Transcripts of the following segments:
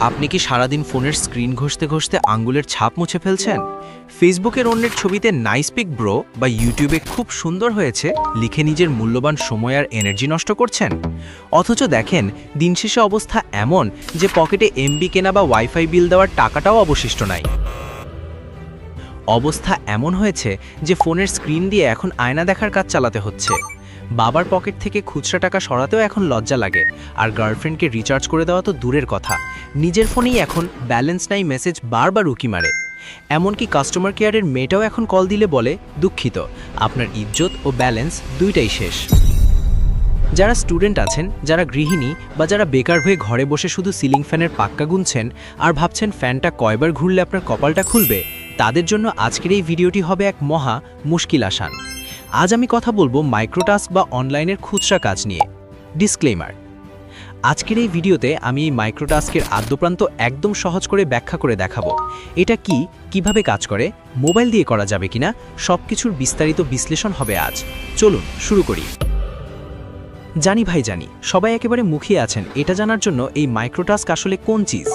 আপনি কি সারাদিন ফোনের স্ক্রিন ঘষতে ঘষতে আঙ্গুলের ছাপ মুছে ফেলছেন? ফেসবুকের অন্যের ছবিতে নাইস পিক ব্রো বা ইউটিউবে খুব সুন্দর হয়েছে লিখে নিজের মূল্যবান সময় আর এনার্জি নষ্ট করছেন? অথচ দেখেন দিন শেষে অবস্থা এমন যে পকেটে এমবি কেনা বা ওয়াইফাই বিল দেওয়ার টাকাটাও অবশিষ্ট নাই। অবস্থা এমন হয়েছে যে ফোনের স্ক্রিন দিয়ে এখন আয়না দেখার কাজ চালাতে হচ্ছে। বাবার পকেট থেকে খুচরা টাকা সরাতেও এখন লজ্জা লাগে, আর গার্লফ্রেন্ডকে রিচার্জ করে দেওয়া তো দূরের কথা, নিজের ফোনেই এখন ব্যালেন্স নাই মেসেজ বারবার উকি মারে। এমনকি কাস্টমার কেয়ারের মেয়েটাও এখন কল দিলে বলে, দুঃখিত, আপনার ইজ্জত ও ব্যালেন্স দুইটাই শেষ। যারা স্টুডেন্ট আছেন, যারা গৃহিণী বা যারা বেকার হয়ে ঘরে বসে শুধু সিলিং ফ্যানের পাক্কা গুনছেন আর ভাবছেন ফ্যানটা কয়বার ঘুরলে আপনার কপালটা খুলবে, তাদের জন্য আজকের এই ভিডিওটি হবে এক মহা মুশকিল আসান। আজ আমি কথা বলবো মাইক্রোটাস্ক বা অনলাইনের খুচরা কাজ নিয়ে। ডিসক্লেমার, আজকের এই ভিডিওতে আমি এই মাইক্রোটাস্কের আদ্যপ্রান্ত একদম সহজ করে ব্যাখ্যা করে দেখাবো। এটা কি, কিভাবে কাজ করে, মোবাইল দিয়ে করা যাবে কিনা, সবকিছুর বিস্তারিত বিশ্লেষণ হবে আজ। চলুন শুরু করি। জানি ভাই জানি, সবাই একেবারে মুখিয়ে আছেন এটা জানার জন্য এই মাইক্রোটাস্ক আসলে কোন চিজ।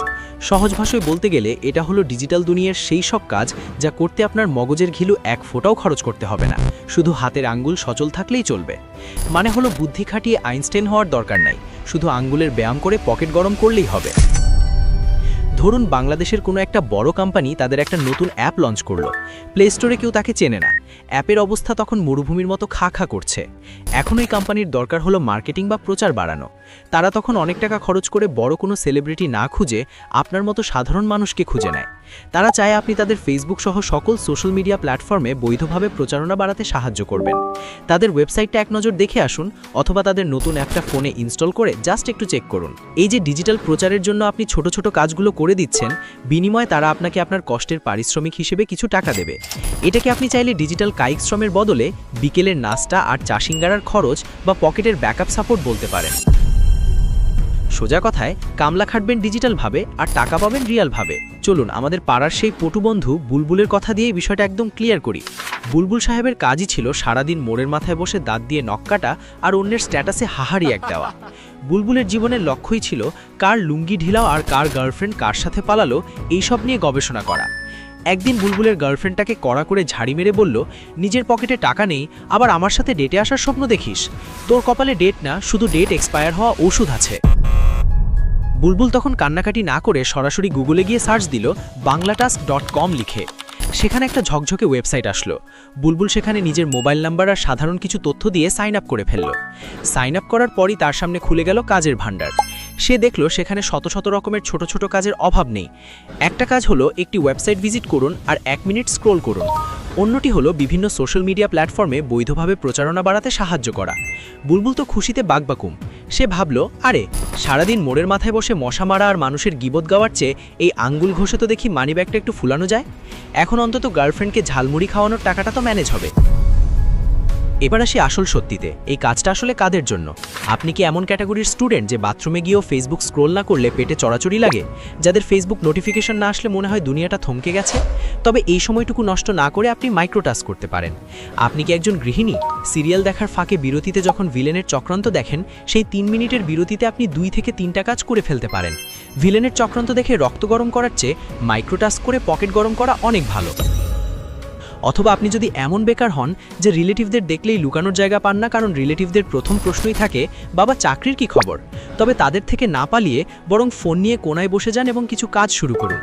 সহজ ভাষায় বলতে গেলে এটা হলো ডিজিটাল দুনিয়ার সেই সব কাজ যা করতে আপনার মগজের ঘিলু এক ফোঁটাও খরচ করতে হবে না, শুধু হাতের আঙ্গুল সচল থাকলেই চলবে। মানে হলো বুদ্ধি খাটিয়ে আইনস্টাইন হওয়ার দরকার নাই, শুধু আঙ্গুলের ব্যায়াম করে পকেট গরম করলেই হবে। ধরুন বাংলাদেশের কোনো একটা বড় কোম্পানি তাদের একটা নতুন অ্যাপ লঞ্চ করলো, প্লে স্টোরে কেউ তাকে চেনে না, অ্যাপের অবস্থা তখন মরুভূমির মতো খা খা করছে। এখন ওই কোম্পানির দরকার হলো মার্কেটিং বা প্রচার বাড়ানো। তারা তখন অনেক টাকা খরচ করে বড় কোনো সেলিব্রিটি না খুঁজে আপনার মতো সাধারণ মানুষকে খুঁজে নেয়। তারা চায় আপনি তাদের ফেসবুক সহ সকল সোশ্যাল মিডিয়া প্ল্যাটফর্মে বৈধভাবে প্রচারণা বাড়াতে সাহায্য করবেন। তাদের ওয়েবসাইটটা এক নজর দেখে আসুন, অথবা তাদের নতুন অ্যাপটা ফোনে ইনস্টল করে জাস্ট একটু চেক করুন। এই যে ডিজিটাল প্রচারের জন্য আপনি ছোট ছোট কাজগুলো করে দিচ্ছেন, বিনিময়ে তারা আপনাকে আপনার কষ্টের পারিশ্রমিক হিসেবে কিছু টাকা দেবে। এটাকে আপনি চাইলে ডিজিটাল কায়িক শ্রমের বদলে বিকেলের নাস্তা আর চাষিঙ্গারার খরচ বা পকেটের ব্যাকআপ সাপোর্ট বলতে পারেন। সোজা কথায়, কামলা খাটবেন ডিজিটালভাবে আর টাকা পাবেন রিয়ালভাবে। চলুন আমাদের পাড়ার সেই পটু বন্ধু বুলবুলের কথা দিয়ে বিষয়টা একদম ক্লিয়ার করি। বুলবুল সাহেবের কাজই ছিল সারাদিন মোড়ের মাথায় বসে দাঁত দিয়ে নখ কাটা আর অন্যের স্ট্যাটাসে হাহারি এক দেওয়া। বুলবুলের জীবনের লক্ষ্যই ছিল কার লুঙ্গি ঢিলাও আর কার গার্লফ্রেন্ড কার সাথে পালালো এইসব নিয়ে গবেষণা করা। একদিন বুলবুলের গার্লফ্রেন্ডটাকে কড়া করে ঝাড়ি মেরে বলল, নিজের পকেটে টাকা নেই, আবার আমার সাথে ডেটে আসার স্বপ্ন দেখিস? তোর কপালে ডেট না, শুধু ডেট এক্সপায়ার হওয়া ওষুধ আছে। বুলবুল তখন কান্নাকাটি না করে সরাসরি গুগলে গিয়ে সার্চ দিল banglatasks.com লিখে। সেখানে একটা ঝকঝকে ওয়েবসাইট আসলো। বুলবুল সেখানে নিজের মোবাইল নাম্বার আর সাধারণ কিছু তথ্য দিয়ে সাইন আপ করে ফেলল। সাইন আপ করার পরই তার সামনে খুলে গেল কাজের ভান্ডার। সে দেখল সেখানে শত শত রকমের ছোট ছোট কাজের অভাব নেই। একটা কাজ হলো একটি ওয়েবসাইট ভিজিট করুন আর 1 মিনিট স্ক্রোল করুন। অন্যটি হলো বিভিন্ন সোশ্যাল মিডিয়া প্ল্যাটফর্মে বৈধভাবে প্রচারণা বাড়াতে সাহায্য করা। বুলবুল তো খুশিতে বাকবাকুম। সে ভাবল, আরে সারাদিন মোড়ের মাথায় বসে মশা মারা আর মানুষের গিবত গাওয়ার চেয়ে এই আঙ্গুল ঘষে তো দেখি মানিব্যাগটা একটু ফুলানো যায়। এখন অন্তত গার্লফ্রেন্ডকে ঝালমুড়ি খাওয়ানোর টাকাটা তো ম্যানেজ হবে। এবার আসি আসল সত্যিতে, এই কাজটা আসলে কাদের জন্য? আপনি কি এমন ক্যাটাগরির স্টুডেন্ট যে বাথরুমে গিয়েও ফেসবুক স্ক্রোল না করলে পেটে চড়াচড়ি লাগে, যাদের ফেসবুক নোটিফিকেশন না আসলে মনে হয় দুনিয়াটা থমকে গেছে? তবে এই সময়টুকু নষ্ট না করে আপনি মাইক্রোটাস্ক করতে পারেন। আপনি কি একজন গৃহিণী? সিরিয়াল দেখার ফাঁকে বিরতিতে যখন ভিলেনের চক্রান্ত দেখেন, সেই 3 মিনিটের বিরতিতে আপনি 2 থেকে 3টা কাজ করে ফেলতে পারেন। ভিলেনের চক্রান্ত দেখে রক্ত গরম করার চেয়ে মাইক্রোটাস্ক করে পকেট গরম করা অনেক ভালো। অথবা আপনি যদি এমন বেকার হন যে রিলেটিভদের দেখলেই লুকানোর জায়গা পান না, কারণ রিলেটিভদের প্রথম প্রশ্নই থাকে, বাবা চাকরির কি খবর? তবে তাদের থেকে না পালিয়ে বরং ফোন নিয়ে কোনায় বসে যান এবং কিছু কাজ শুরু করুন।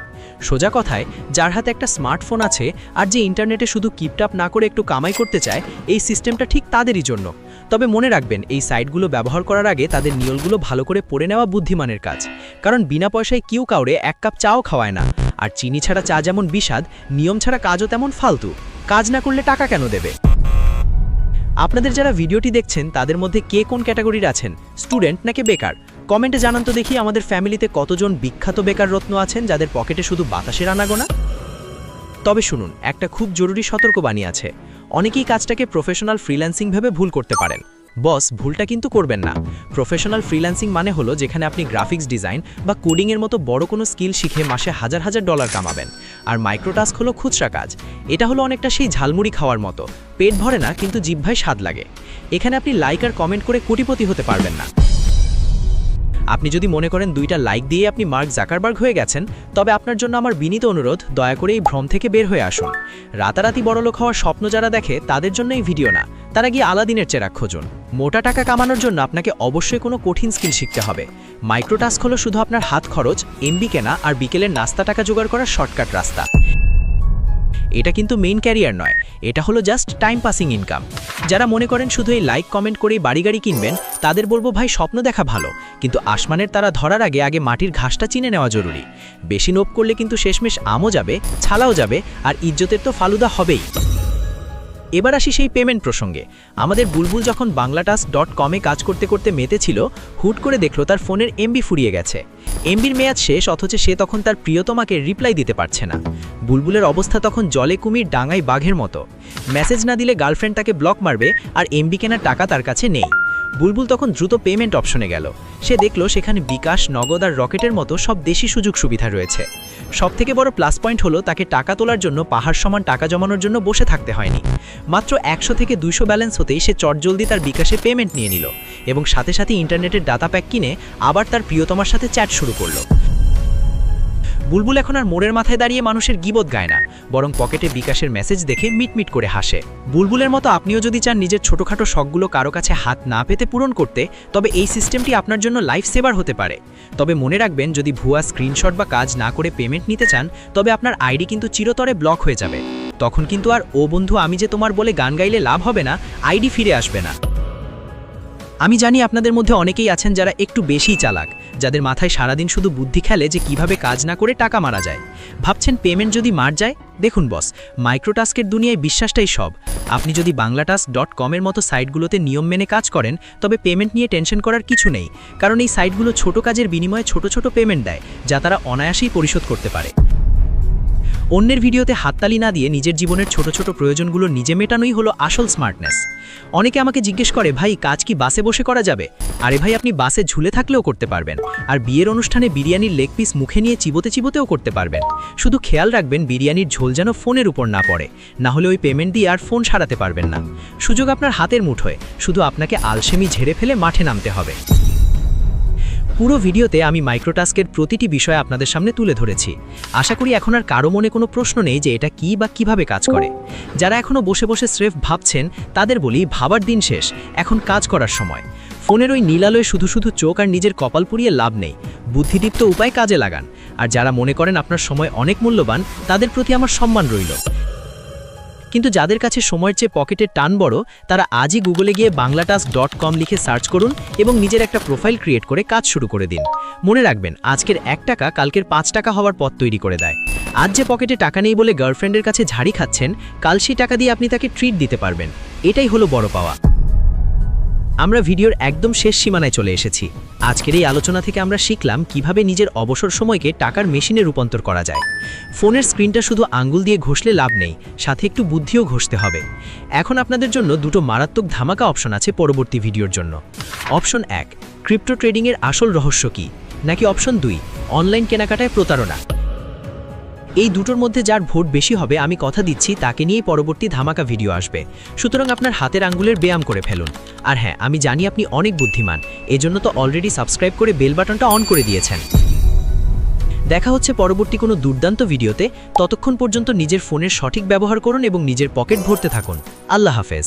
সোজা কথায়, যার হাতে একটা স্মার্টফোন আছে আর যে ইন্টারনেটে শুধু কিপটাপ না করে একটু কামাই করতে চায়, এই সিস্টেমটা ঠিক তাদেরই জন্য। তবে মনে রাখবেন, এই সাইটগুলো ব্যবহার করার আগে তাদের নিয়মগুলো ভালো করে পড়ে নেওয়া বুদ্ধিমানের কাজ। কারণ বিনা পয়সায় কেউ কাউরে 1 কাপ চাও খাওয়ায় না, আর চিনি ছাড়া চা যেমন বিষাদ, নিয়ম ছাড়া কাজও তেমন ফালতু। কাজ না করলে টাকা কেন দেবে? আপনাদের যারা ভিডিওটি দেখছেন তাদের মধ্যে কে কোন ক্যাটাগরির আছেন, স্টুডেন্ট নাকি বেকার? কমেন্টে জানান তো দেখি আমাদের ফ্যামিলিতে কতজন বিখ্যাত বেকার রত্ন আছেন যাদের পকেটে শুধু বাতাসের আনাগোনা। তবে শুনুন, একটা খুব জরুরি সতর্কবাণী আছে। অনেকেই কাজটাকে প্রফেশনাল ফ্রিল্যান্সিং ভেবে ভুল করতে পারেন। বস, ভুলটা কিন্তু করবেন না। প্রফেশনাল ফ্রিল্যান্সিং মানে হলো যেখানে আপনি গ্রাফিক্স ডিজাইন বা কোডিংয়ের মতো বড় কোনো স্কিল শিখে মাসে হাজার হাজার ডলার কামাবেন। আর মাইক্রোটাস্ক হলো খুচরা কাজ। এটা হলো অনেকটা সেই ঝালমুড়ি খাওয়ার মতো, পেট ভরে না কিন্তু জিহ্বায় স্বাদ লাগে। এখানে আপনি লাইক আর কমেন্ট করে কোটিপতি হতে পারবেন না। আপনি যদি মনে করেন 2টা লাইক দিয়ে আপনি মার্ক জাকারবার্গ হয়ে গেছেন, তবে আপনার জন্য আমার বিনীত অনুরোধ, দয়া করে এই ভ্রম থেকে বের হয়ে আসুন। রাতারাতি বড়লোক হওয়ার স্বপ্ন যারা দেখে তাদের জন্য এই ভিডিও না, তারা গিয়ে আলাদিনের চেরাগ খুঁজুন। মোটা টাকা কামানোর জন্য আপনাকে অবশ্যই কোনো কঠিন স্কিল শিখতে হবে। মাইক্রোটাস্ক হলো শুধু আপনার হাত খরচ, এমবি কেনা আর বিকেলের নাস্তা টাকা জোগাড় করার শর্টকাট রাস্তা। এটা কিন্তু মেইন ক্যারিয়ার নয়, এটা হলো জাস্ট টাইম পাসিং ইনকাম। যারা মনে করেন শুধু এই লাইক কমেন্ট করেই বাড়ি গাড়ি কিনবেন, তাদের বলবো ভাই স্বপ্ন দেখা ভালো, কিন্তু আসমানের তারা ধরার আগে মাটির ঘাসটা চিনে নেওয়া জরুরি। বেশি নোপ করলে কিন্তু শেষমেশ আমও যাবে, ছালাও যাবে, আর ইজ্জতের তো ফালুদা হবেই। এবার আসি সেই পেমেন্ট প্রসঙ্গে। আমাদের বুলবুল যখন banglatas.com-এ কাজ করতে করতে মেতেছিল, হুট করে দেখলো তার ফোনের এমবি ফুরিয়ে গেছে। এমবির মেয়াদ শেষ, অথচ সে তখন তার প্রিয়তমাকে রিপ্লাই দিতে পারছে না। বুলবুলের অবস্থা তখন জলে কুমির ডাঙায় বাঘের মতো। মেসেজ না দিলে গার্লফ্রেন্ড তাকে ব্লক মারবে, আর এমবি কেনার টাকা তার কাছে নেই। বুলবুল তখন দ্রুত পেমেন্ট অপশনে গেল। সে দেখল সেখানে বিকাশ, নগদ আর রকেটের মতো সব দেশি সুযোগ সুবিধা রয়েছে। সবথেকে বড় প্লাস পয়েন্ট হলো তাকে টাকা তোলার জন্য পাহাড় সমান টাকা জমানোর জন্য বসে থাকতে হয়নি। মাত্র 100 থেকে 200 ব্যালেন্স হতেই সে চটজলদি তার বিকাশে পেমেন্ট নিয়ে নিল, এবং সাথে সাথে ইন্টারনেটের ডাটা প্যাক কিনে আবার তার প্রিয়তমার সাথে চ্যাট শুরু করলো। বুলবুল এখন আর মোড়ের মাথায় দাঁড়িয়ে মানুষের গিবত গায় না, বরং পকেটে বিকাশের মেসেজ দেখে মিটমিট করে হাসে। বুলবুলের মতো আপনিও যদি চান নিজের ছোটখাটো শখগুলো কারো কাছে হাত না পেতে পূরণ করতে, তবে এই সিস্টেমটি আপনার জন্য লাইফ সেভার হতে পারে। তবে মনে রাখবেন, যদি ভুয়া স্ক্রিনশট বা কাজ না করে পেমেন্ট নিতে চান, তবে আপনার আইডি কিন্তু চিরতরে ব্লক হয়ে যাবে। তখন কিন্তু আর ও বন্ধু আমি যে তোমার বলে গান গাইলে লাভ হবে না, আইডি ফিরে আসবে না। আমি জানি আপনাদের মধ্যে অনেকেই আছেন যারা একটু বেশিই চালাক, যাদের মাথায় সারাদিন শুধু বুদ্ধি খেলে যে কিভাবে কাজ না করে টাকা মারা যায়। ভাবছেন পেমেন্ট যদি মার যায়? দেখুন বস, মাইক্রোটাস্কের দুনিয়ায় বিশ্বাসটাই সব। আপনি যদি banglatas.com-এর মতো সাইটগুলোতে নিয়ম মেনে কাজ করেন, তবে পেমেন্ট নিয়ে টেনশন করার কিছু নেই, কারণ এই সাইটগুলো ছোট কাজের বিনিময়ে ছোট ছোট পেমেন্ট দেয়, যা তারা অনায়াসেই পরিশোধ করতে পারে। অন্যের ভিডিওতে হাততালি না দিয়ে নিজের জীবনের ছোট ছোট প্রয়োজনগুলো নিজে মেটানোই হলো আসল স্মার্টনেস। অনেকে আমাকে জিজ্ঞেস করে, ভাই কাজ কি বাসে বসে করা যাবে? আরে ভাই, আপনি বাসে ঝুলে থাকলেও করতে পারবেন, আর বিয়ের অনুষ্ঠানে বিরিয়ানির লেগ পিস মুখে নিয়ে চিবোতে চিবোতেও করতে পারবেন। শুধু খেয়াল রাখবেন বিরিয়ানির ঝোল যেন ফোনের উপর না পড়ে, না হলে ওই পেমেন্ট দিয়ে আর ফোন সারাতে পারবেন না। সুযোগ আপনার হাতের মুঠোয়, শুধু আপনাকে আলসেমি ঝেড়ে ফেলে মাঠে নামতে হবে। পুরো ভিডিওতে আমি মাইক্রোটাস্কের প্রতিটি বিষয় আপনাদের সামনে তুলে ধরেছি। আশা করি এখন আর কারো মনে কোনো প্রশ্ন নেই যে এটা কি বা কিভাবে কাজ করে। যারা এখনও বসে বসে স্রেফ ভাবছেন, তাদের বলি ভাবার দিন শেষ, এখন কাজ করার সময়। ফোনের ওই নীলালয়ে শুধু শুধু চোখ আর নিজের কপাল পুড়িয়ে লাভ নেই, বুদ্ধিদীপ্ত উপায় কাজে লাগান। আর যারা মনে করেন আপনার সময় অনেক মূল্যবান, তাদের প্রতি আমার সম্মান রইল। কিন্তু যাদের কাছে সময়ের চেয়ে পকেটের টান বড়, তারা আজই গুগলে গিয়ে banglatas.com লিখে সার্চ করুন এবং নিজের একটা প্রোফাইল ক্রিয়েট করে কাজ শুরু করে দিন। মনে রাখবেন, আজকের 1 টাকা কালকের 5 টাকা হওয়ার পথ তৈরি করে দেয়। আজ যে পকেটে টাকা নেই বলে গার্লফ্রেন্ডের কাছে ঝাড়ি খাচ্ছেন, কাল সেই টাকা দিয়ে আপনি তাকে ট্রিট দিতে পারবেন। এটাই হলো বড় পাওয়া। আমরা ভিডিওর একদম শেষ সীমানায় চলে এসেছি। আজকের এই আলোচনা থেকে আমরা শিখলাম কিভাবে নিজের অবসর সময়কে টাকার মেশিনে রূপান্তর করা যায়। ফোনের স্ক্রিনটা শুধু আঙ্গুল দিয়ে ঘষলে লাভ নেই, সাথে একটু বুদ্ধিও ঘষতে হবে। এখন আপনাদের জন্য দুটো মারাত্মক ধামাকা অপশন আছে পরবর্তী ভিডিওর জন্য। অপশন 1, ক্রিপ্টো ট্রেডিংয়ের আসল রহস্য কী, নাকি অপশন 2, অনলাইন কেনাকাটায় প্রতারণা। এই দুটোর মধ্যে যার ভোট বেশি হবে, আমি কথা দিচ্ছি তাকে নিয়েই পরবর্তী ধামাকা ভিডিও আসবে। সুতরাং আপনার হাতের আঙ্গুলের ব্যায়াম করে ফেলুন। আর হ্যাঁ, আমি জানি আপনি অনেক বুদ্ধিমান, এজন্য তো অলরেডি সাবস্ক্রাইব করে বেল বাটনটা অন করে দিয়েছেন। দেখা হচ্ছে পরবর্তী কোনো দুর্দান্ত ভিডিওতে। ততক্ষণ পর্যন্ত নিজের ফোনের সঠিক ব্যবহার করুন এবং নিজের পকেট ভরতে থাকুন। আল্লাহ হাফেজ।